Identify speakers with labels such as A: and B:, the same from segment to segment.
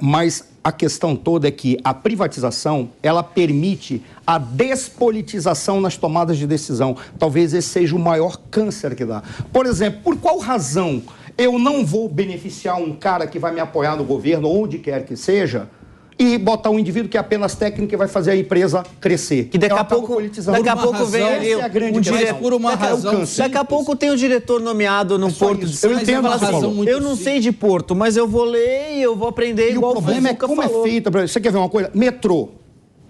A: Mas a questão toda é que a privatização, ela permite a despolitização nas tomadas de decisão. Talvez esse seja o maior câncer que dá. Por exemplo, por qual razão eu não vou beneficiar um cara que vai me apoiar no governo, onde quer que seja, e botar um indivíduo que é apenas técnico e vai fazer a empresa crescer?
B: Que daqui a pouco vem ali
A: um diretor
B: por uma razão. Daqui a pouco tem um diretor nomeado no Porto.
A: Eu entendo a
B: razão. Eu não sei de Porto, mas eu vou ler e eu vou aprender igual o
A: problema é como falou. É feito. Você quer ver uma coisa? Metrô.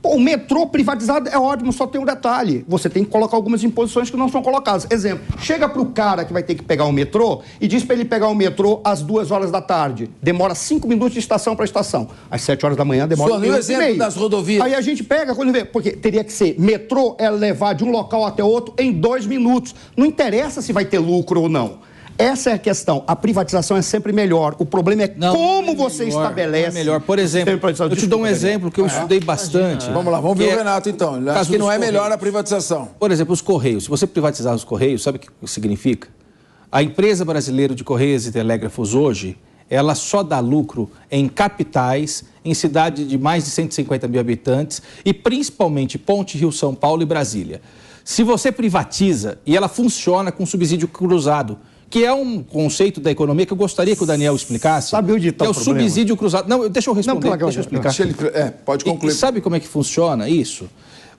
A: Pô, o metrô privatizado é ótimo, só tem um detalhe. Você tem que colocar algumas imposições que não são colocadas. Exemplo, chega pro cara que vai ter que pegar o metrô e diz para ele pegar o metrô às 2 horas da tarde. Demora 5 minutos de estação para estação. Às 7 horas da manhã demora 1 minuto e meio.
C: Das rodovias.
A: Aí a gente pega, quando vê, porque teria que ser metrô é levar de um local até outro em 2 minutos. Não interessa se vai ter lucro ou não. Essa é a questão. A privatização é sempre melhor. O problema é como você estabelece...
D: Não é melhor. Por exemplo, eu te dou um exemplo que eu estudei bastante.
C: Vamos lá, vamos ver o Renato, então. Ele acha que não é melhor a privatização.
D: Por exemplo, os Correios. Se você privatizar os Correios, sabe o que significa? A empresa brasileira de Correios e Telégrafos hoje, ela só dá lucro em capitais, em cidades de mais de 150 mil habitantes e principalmente Ponte, Rio, São Paulo e Brasília. Se você privatiza e ela funciona com subsídio cruzado, que é um conceito da economia que eu gostaria que o Daniel explicasse.
A: Sabe onde está o
D: problema? É o subsídio cruzado. Não, deixa eu responder, deixa eu explicar.
C: Pode concluir.
D: E sabe como é que funciona isso?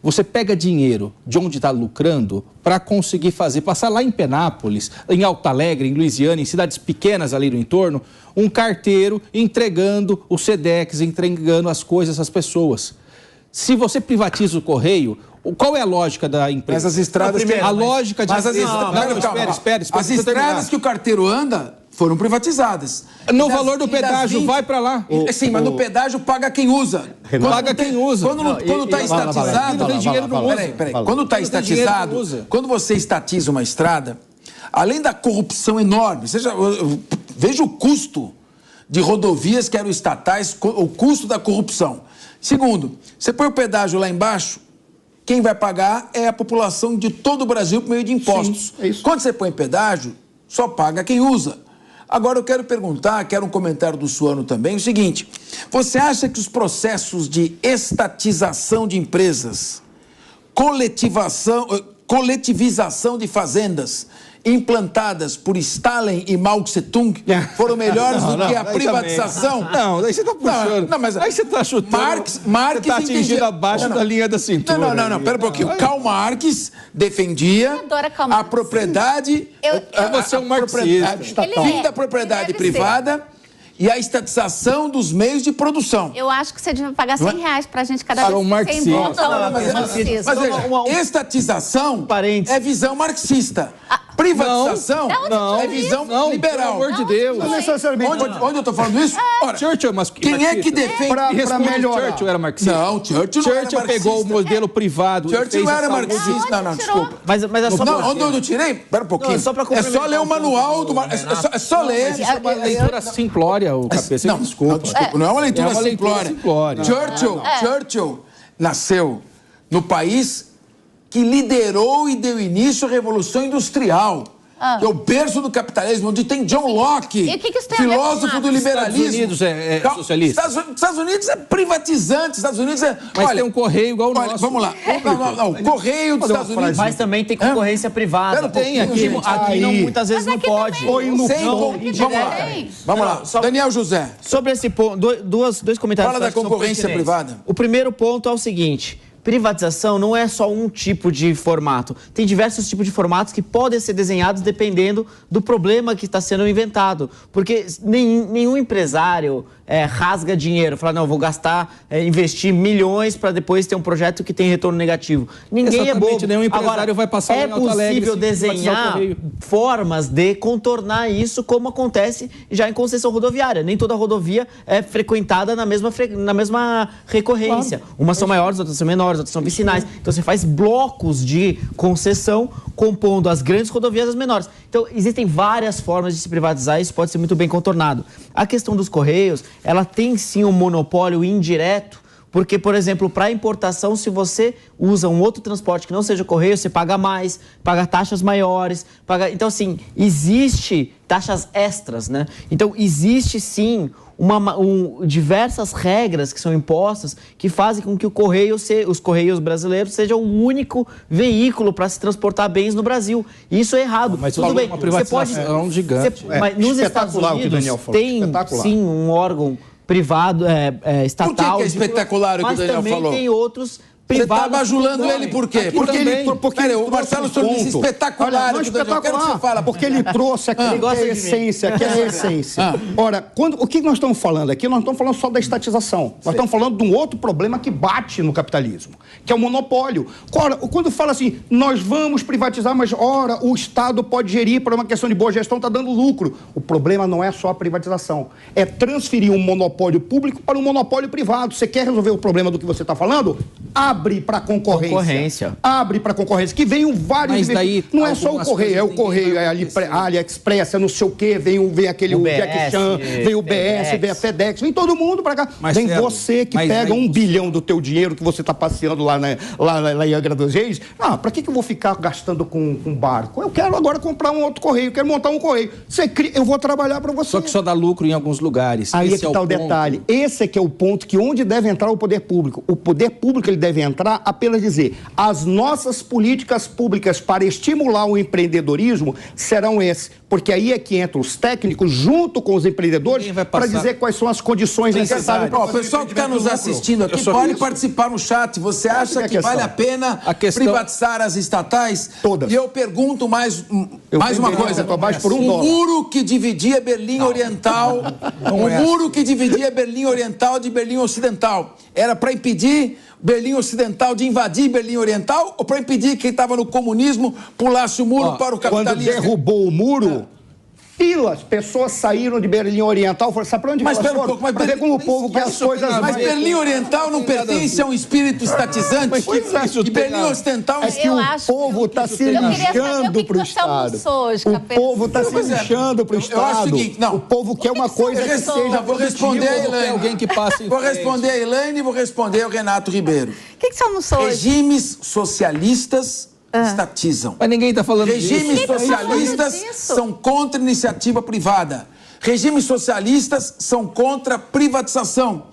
D: Você pega dinheiro de onde está lucrando para conseguir passar lá em Penápolis, em Alto Alegre, em Luisiana, em cidades pequenas ali no entorno, um carteiro entregando o Sedex, entregando as coisas às pessoas. Se você privatiza o correio, qual é a lógica da empresa?
C: Mas as estradas...
D: A lógica de...
C: Espera. As estradas que o carteiro anda foram privatizadas.
D: No valor do pedágio, vai para lá.
C: Sim, mas no pedágio paga quem usa.
D: Paga quem usa.
C: Quando está estatizado... Peraí. Quando está estatizado, quando você estatiza uma estrada, além da corrupção enorme, veja o custo de rodovias que eram estatais, o custo da corrupção. Segundo, você põe o pedágio lá embaixo, quem vai pagar é a população de todo o Brasil por meio de impostos.
A: Sim, é isso.
C: Quando você põe pedágio, só paga quem usa. Agora eu quero perguntar, quero um comentário do Suano também, o seguinte: você acha que os processos de estatização de empresas, coletivização de fazendas implantadas por Stalin e Mao Tse-tung foram melhores do que a privatização?
D: Não, daí você está puxando. Não, mas aí você está chutando.
C: Marx
D: está atingindo abaixo da linha da cintura.
C: Não, pera um pouquinho. Karl Marx defendia a propriedade...
D: Você é um marxista.
C: Fim da propriedade privada e a estatização dos meios de produção.
E: Eu acho que você devia pagar R$100 pra gente cada vez que você
D: marxista.
C: Mas veja, estatização é visão marxista. Privatização é visão liberal.
D: Pelo amor de Deus.
C: Não necessariamente. Onde eu estou falando isso? Ora,
D: Churchill,
C: quem é que defende...
A: Para melhorar?
D: Churchill era marxista.
C: Não, Churchill não era marxista.
D: Pegou o modelo privado.
C: Churchill não era marxista. Não, desculpa.
B: Mas é só...
C: Não, onde eu tirei? Espera um pouquinho. É só ler o manual do... É só ler.
D: Isso é uma leitura simplória, o Cabeça.
C: Não, desculpa. Não é uma leitura simplória. Churchill nasceu no país que liderou e deu início à Revolução Industrial, que é o berço do capitalismo, onde tem John Locke, filósofo do liberalismo.
D: Estados Unidos é socialista?
C: Estados Unidos é privatizante, Estados Unidos é...
D: Mas tem um correio igual o nosso.
C: Vamos lá. Não, o correio dos Estados Unidos...
B: Mas também tem concorrência privada.
D: Tem aqui
B: não, muitas vezes não pode.
C: Vamos lá. Daniel José.
B: Sobre esse ponto, dois comentários.
C: Fala da concorrência privada.
B: O primeiro ponto é o seguinte: privatização não é só um tipo de formato. Tem diversos tipos de formatos que podem ser desenhados dependendo do problema que está sendo inventado. Porque nenhum empresário rasga dinheiro, fala, não, vou investir milhões para depois ter um projeto que tem retorno negativo. Ninguém é bobo.
D: Nenhum empresário
B: Agora,
D: vai passar
B: é possível desenhar formas de contornar isso, como acontece já em concessão rodoviária. Nem toda rodovia é frequentada na mesma recorrência. Claro. Umas são maiores, outras são menores, outras são vicinais. Então você faz blocos de concessão compondo as grandes rodovias das menores. Então existem várias formas de se privatizar e isso pode ser muito bem contornado. A questão dos Correios, ela tem sim um monopólio indireto, porque, por exemplo, para importação, se você usa um outro transporte que não seja Correio, você paga mais, paga taxas maiores, Então, assim, existe taxas extras, né? Então, existe sim diversas regras que são impostas que fazem com que os Correios brasileiros sejam o único veículo para se transportar bens no Brasil. E isso é errado.
D: Mas tudo bem, uma privatização gigante.
B: Mas nos Estados Unidos tem, sim, um órgão privado, estatal.
C: Por que é espetacular o que o Daniel falou?
B: Mas também tem outros
C: Você está bajulando ele por quê? Porque o Marcelo Sorno disse espetacular.
A: Não, espetacular. Porque ele trouxe aquilo que é a essência, que é a essência. Ora, o que nós estamos falando aqui? Nós estamos falando só da estatização. Nós estamos falando de um outro problema que bate no capitalismo, que é o monopólio. Ora, quando fala assim, nós vamos privatizar, mas ora, o Estado pode gerir para uma questão de boa gestão, está dando lucro. O problema não é só a privatização, é transferir um monopólio público para um monopólio privado. Você quer resolver o problema do que você está falando? Abre para concorrência. Abre para concorrência. Que venham vários... Não é só o Correio, é o Correio, é a AliExpress, é não sei o quê, vem aquele Jack Chan, vem o BS, vem a FedEx, vem todo mundo para cá. Vem você que pega 1 bilhão do teu dinheiro que você está passeando lá em Angra dos Reis. Para que eu vou ficar gastando com barco? Eu quero agora comprar um outro Correio, quero montar um Correio. Eu vou trabalhar para você.
D: Só que só dá lucro em alguns lugares.
A: Aí é que está o detalhe. Esse é que é o ponto que onde deve entrar o poder público. O poder público ele deve entrar apenas dizer, as nossas políticas públicas para estimular o empreendedorismo serão esses, porque aí é que entram os técnicos junto com os empreendedores para dizer quais são as condições necessárias.
C: O pessoal que está nos assistindo aqui pode participar no chat. Você acha que vale a pena privatizar as estatais?
A: Todas.
C: E eu pergunto mais uma coisa. O muro que dividia Berlim Oriental, muro que dividia Berlim Oriental de Berlim Ocidental, era para impedir Berlim Ocidental de invadir Berlim Oriental ou para impedir que quem estava no comunismo pulasse o muro para o capitalismo?
A: Quando derrubou o muro, pessoas saíram de Berlim Oriental e falaram, sabe para onde elas foram? Para ver como o povo quer as coisas...
C: Mas Berlim Oriental não pertence a um espírito estatizante? E Berlim Ocidental...
A: É que o povo está se lixando para o Estado. O povo está se lixando para o Estado. O povo quer uma coisa que seja...
C: Vou responder a Elaine. Vou responder a Elaine e vou responder ao Renato Ribeiro.
E: O que são moções?
C: Regimes socialistas estatizam.
D: Mas ninguém está falando
C: disso. Regimes socialistas são contra a iniciativa privada. Regimes socialistas são contra a privatização.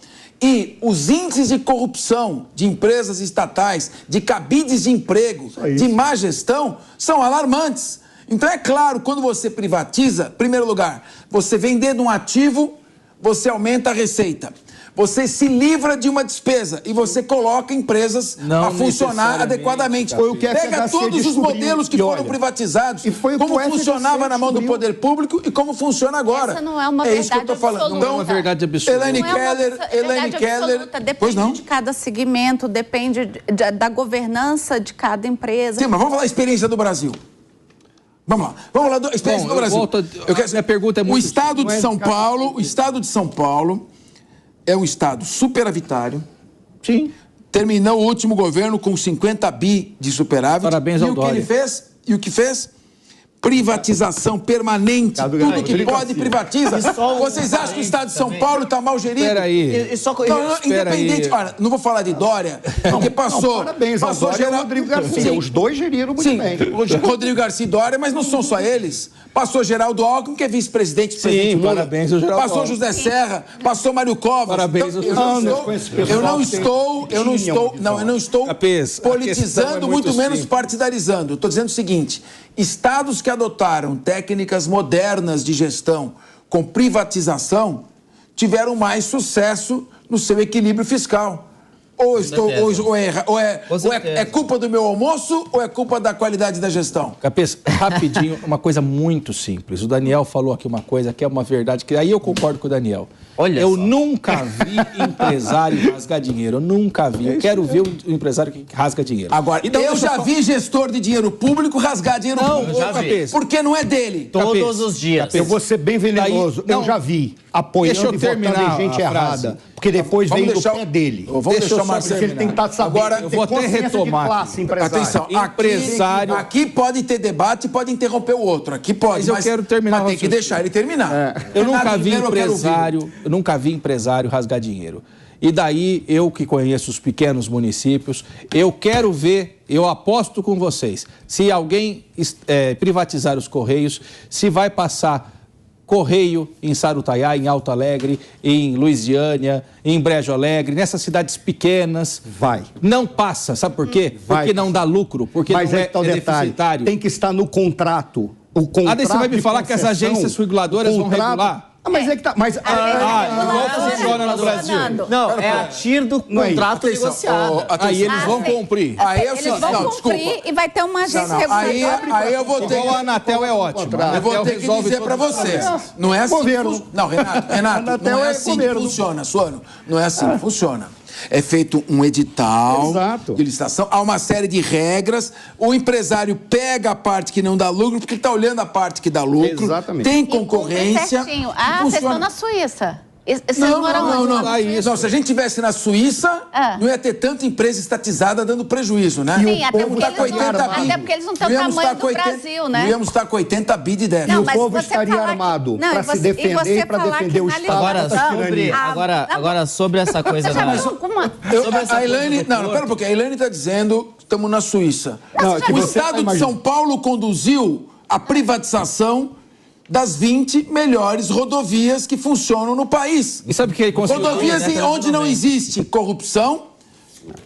C: E os índices de corrupção de empresas estatais, de cabides de emprego, de má gestão, são alarmantes. Então, é claro, quando você privatiza, em primeiro lugar, você vendendo um ativo, você aumenta a receita. Você se livra de uma despesa e você coloca empresas a funcionar adequadamente. Pega todos os modelos que foram privatizados, como funcionava na mão do poder público e como funciona agora.
E: Essa não é uma verdade absoluta.
D: Não é uma verdade absoluta.
E: Elaine Keller... Depende de cada segmento, depende da governança de cada empresa.
C: Sim, mas vamos falar da experiência do Brasil. Vamos lá da experiência do Brasil.
D: Minha pergunta é muito...
C: O Estado de São Paulo é um Estado superavitário.
D: Sim.
C: Terminou o último governo com 50 bi de superávit.
D: Parabéns ao Dória.
C: E o que fez? Privatização permanente. Tudo que pode privatiza. Vocês acham que o Estado de São Paulo está mal gerido?
D: Espera aí.
C: Independente. Olha, não vou falar de Dória, porque passou.
A: Parabéns ao Dória e ao Rodrigo Garcia. Os dois geriram muito bem.
C: Rodrigo Garcia e Dória, mas não são só eles. Passou Geraldo Alckmin, que é vice-presidente do presidente Lula.
D: Parabéns ao Geraldo
C: Passou José Serra, passou Mário Covas.
D: Parabéns ao
C: Eu não estou politizando, muito menos partidarizando. Eu estou dizendo o seguinte: estados que adotaram técnicas modernas de gestão com privatização tiveram mais sucesso no seu equilíbrio fiscal. É culpa do meu almoço ou é culpa da qualidade da gestão?
D: Capês, rapidinho, uma coisa muito simples. O Daniel falou aqui uma coisa que é uma verdade, que aí eu concordo com o Daniel. Eu nunca vi empresário rasgar dinheiro. Eu nunca vi. Eu quero ver um empresário que rasga dinheiro.
C: Agora, então, eu já vi gestor de dinheiro público rasgar dinheiro público. Porque não é dele.
B: Todos os dias.
A: Eu vou ser bem venenoso. Eu já vi apoiando e votando em gente errada. Porque depois vem do pé dele.
C: Vamos deixar o Marcelo
A: ele tentar saber.
D: Agora, eu vou até retomar.
C: Atenção, empresário. Aqui pode ter debate, pode interromper o outro. Aqui pode,
D: mas eu quero terminar.
C: Mas tem que deixar ele terminar.
D: Eu nunca vi empresário rasgar dinheiro. E daí, eu que conheço os pequenos municípios, eu quero ver, eu aposto com vocês, se alguém privatizar os Correios, se vai passar correio em Sarutaiá, em Alto Alegre, em Luisiânia, em Brejo Alegre, nessas cidades pequenas.
A: Vai.
D: Não passa, sabe por quê? Porque não dá lucro, porque
A: mas
D: não é deficitário.
A: Tem que estar no contrato. O contrato.
D: Daí você vai me falar que as agências reguladoras vão regular?
A: Mas é que tá. Mas
D: igual funciona no Brasil.
B: Não, é a TIR do contrato negociado.
D: Aí eles vão cumprir.
E: Aí eles vão cumprir e vai ter uma agência regulatória.
C: Aí eu vou ter.
D: Igual a Anatel é ótimo.
C: Eu vou ter que dizer para você. Não é assim. Não, Renato, não é assim que funciona, Suano. Não é assim que funciona. É feito um edital de licitação, há uma série de regras, o empresário pega a parte que não dá lucro, porque ele está olhando a parte que dá lucro, tem concorrência.
E: Vocês estão na Suíça.
C: Não, se a gente estivesse na Suíça, não ia ter tanta empresa estatizada dando prejuízo, né?
E: Sim, até porque eles não têm o tamanho do Brasil, né?
C: Não íamos estar com 80 bi de déficit.
A: E o povo estaria armado para se defender e para defender o Estado.
B: Agora, sobre essa coisa
C: A Elaine... Não, pera um pouquinho. A Elaine está dizendo que estamos na Suíça. O Estado de São Paulo conduziu a privatização das 20 melhores rodovias que funcionam no país.
D: E sabe o que ele conseguiu?
C: Rodovias onde não existe corrupção,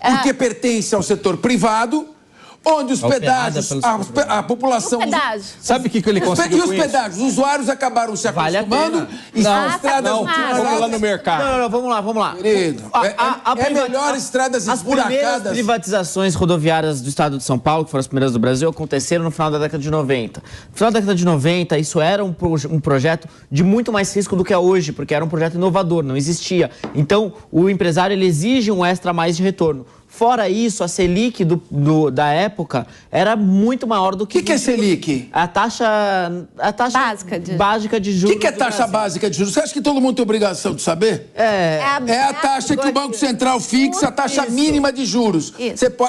C: porque pertence ao setor privado, onde os pedágios, a população...
D: Sabe o que ele conseguiu?
C: E os pedágios? Os usuários acabaram se acostumando e as estradas...
D: Vamos lá no mercado.
B: Não, vamos lá.
C: Querido, é melhor estradas esburacada.
B: As primeiras privatizações rodoviárias do estado de São Paulo, que foram as primeiras do Brasil, aconteceram no final da década de 90. No final da década de 90, isso era um projeto de muito mais risco do que é hoje, porque era um projeto inovador, não existia. Então, o empresário ele exige um extra a mais de retorno. Fora isso, a Selic da época era muito maior do que...
C: O que é Selic?
B: A taxa básica de juros.
C: O que é taxa básica de juros? Você acha que todo mundo tem obrigação de saber? É a taxa que o Banco Central fixa, a taxa mínima de juros.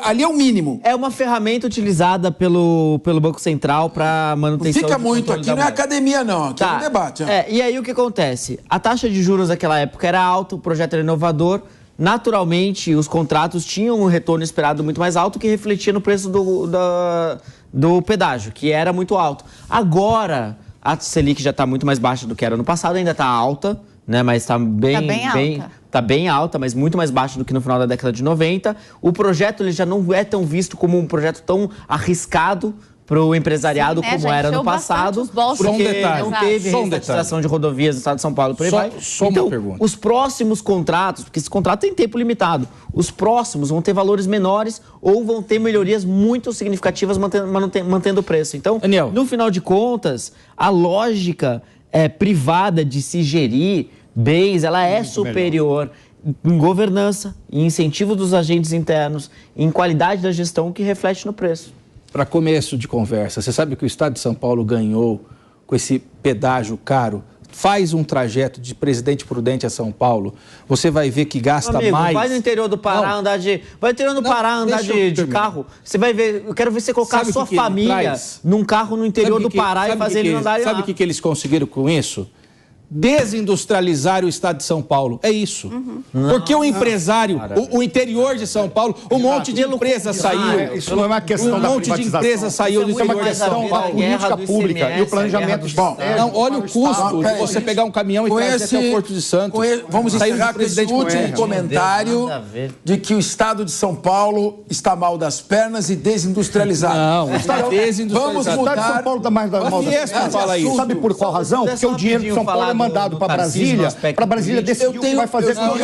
C: Ali é o mínimo.
B: É uma ferramenta utilizada pelo Banco Central para manutenção...
C: Fica muito aqui, não é academia não, aqui é um debate.
B: E aí o que acontece? A taxa de juros naquela época era alta, o projeto era inovador. Naturalmente, os contratos tinham um retorno esperado muito mais alto, que refletia no preço do pedágio, que era muito alto. Agora, a Selic já está muito mais baixa do que era no passado, ainda está alta, né? Mas está bem alta, mas muito mais baixa do que no final da década de 90. O projeto ele já não é tão visto como um projeto tão arriscado para o empresariado como era no passado, porque não teve reestruturação de rodovias do estado de São Paulo. Por aí vai. Então, os próximos contratos, porque esse contrato tem tempo limitado, os próximos vão ter valores menores ou vão ter melhorias muito significativas mantendo o preço. Então, Daniel, no final de contas, a lógica privada de se gerir bens, ela é superior em governança, em incentivo dos agentes internos, em qualidade da gestão que reflete no preço.
D: Para começo de conversa, você sabe que o estado de São Paulo ganhou com esse pedágio caro? Faz um trajeto de Presidente Prudente a São Paulo, você vai ver que gasta mais...
B: Vai no interior do Pará andar de... Vai no interior do Pará andar de carro. Você vai ver... Eu quero ver você colocar a sua família num carro no interior do Pará e fazer eles andarem lá.
D: Sabe o que eles conseguiram com isso? Desindustrializar o estado de São Paulo. É isso. Porque o empresário, o interior de São Paulo, um monte de empresa saiu.
A: Isso não é uma questão da privatização.
D: Um monte de empresa saiu do interior de São Paulo.
A: Política pública e o planejamento externo.
D: Não, olha o custo de você pegar um caminhão e trazer até o Porto de Santos.
C: Vamos encerrar com esse último comentário de que o estado de São Paulo está mal das pernas e desindustrializado.
D: Não, está desindustrializado.
C: Vamos mudar.
A: O estado de São Paulo está mais mal das pernas. Sabe por qual razão? Porque o dinheiro de São Paulo é mandado para Brasília decidir o que vai fazer com o